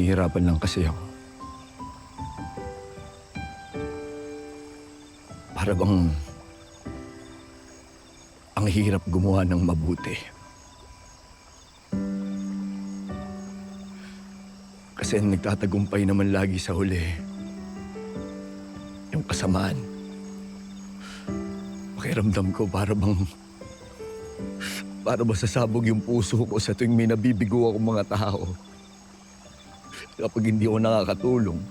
Nahihirapan lang kasi ako. Para bang ang hirap gumawa ng mabuti. Kasi nagtatagumpay naman lagi sa huli yung kasamaan. Pakiramdam ko para sasabog yung puso ko sa tuwing may nabibigo akong mga tao. Kapag hindi ako nakakatulong.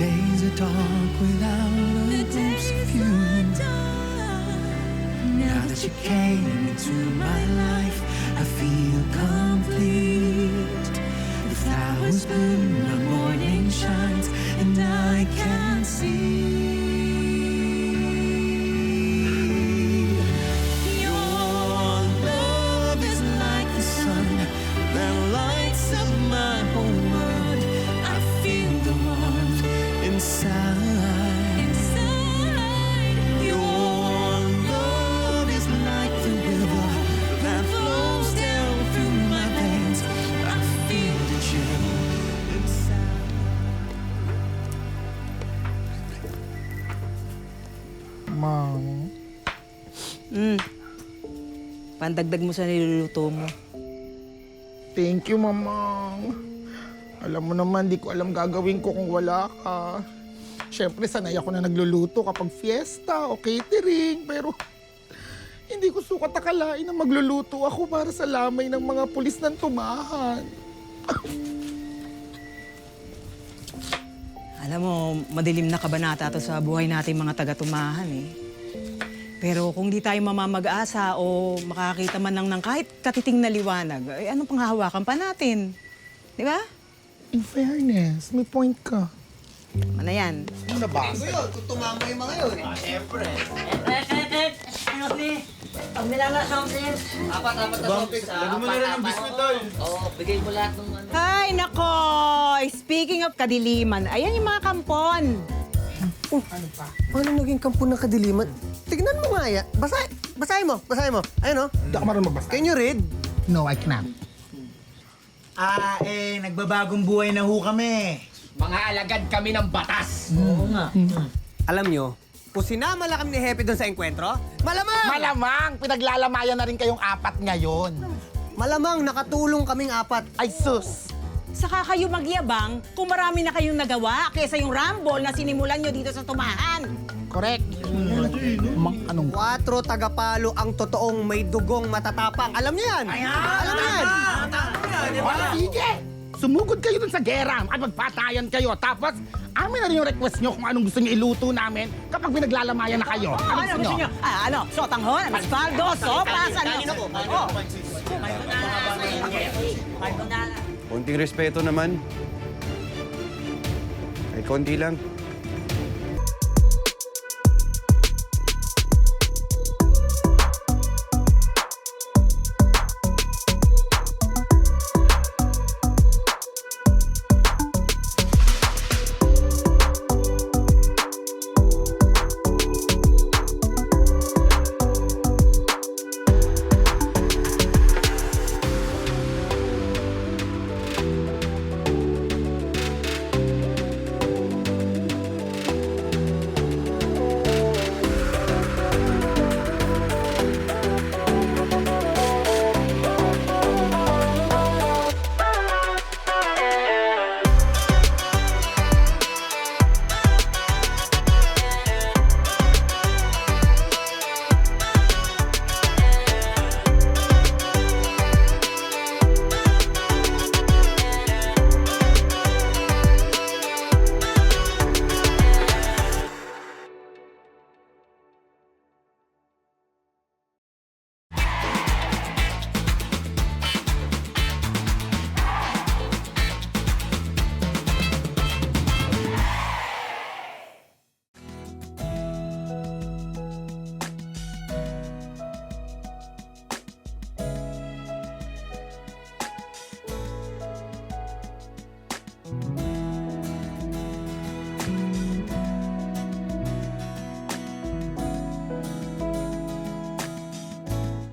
Days are dark without a glimpse of you. Now that you came into my life, I feel complete. The flowers bloom, the morning shines, and I can see. Your love is like the sun that lights up my whole world. I feel the warmth inside. Your love is like the river that flows down through my veins. I feel the chill inside. Mang. Pandagdag mo sa niluluto mo. Thank you, Mamang. Alam mo naman, di ko alam gagawin ko kung wala ka. Siyempre, sanay ako na nagluluto kapag fiesta o catering, pero hindi ko sukat akalain na magluluto ako para sa lamay ng mga pulis ng tumahan. Alam mo, madilim na kabanata to sa buhay nating mga taga-tumahan eh. Pero kung di tayo mamamag-asa o makakita man lang ng kahit katiting na liwanag, eh, anong panghahawakan pa natin? Di ba? In fairness, may point ka. Ano yan? Ano nabasa? Kung tumama yung mga yun. Siyempre. Pag nilalasang sis. Apat na sosis. Lagyan mo na rin ng biscuit, tol. Oo, bigay mo lahat ng ano. Ay, nako! Speaking of kadiliman, ayan yung mga kampon. Paano naging kampo ng kadiliman? Tignan mo nga ya. Basahin mo. Ayun, oh. Hindi ako marunong magbasa. Can you read? No, I cannot. Nagbabagong buhay na ho kami. Mga alagad kami ng batas. Oo nga. Alam nyo, kung sinama lang kami ni Hepe doon sa enkwentro, malamang! Malamang, pinaglalamayan na rin kayong apat ngayon. Malamang nakatulong kaming apat. Ay sus! Saka kayo magyabang kung marami na kayong nagawa kaysa yung rumble na sinimulan nyo dito sa tumahan. Correct. Anong 4 tagapalo ang totoong may dugong matatapang. Alam niyo yan? Alam niyo yan? Sige! Sumugod kayo dun sa gera at magpatayan kayo. Tapos, amin na rin yung request nyo kung anong gusto nyo iluto namin kapag pinaglalamayan na kayo. Ano gusto nyo? Sotanghon, aspaldo, sopas, ano? Oh. Konting respeto naman. Ay, konti lang.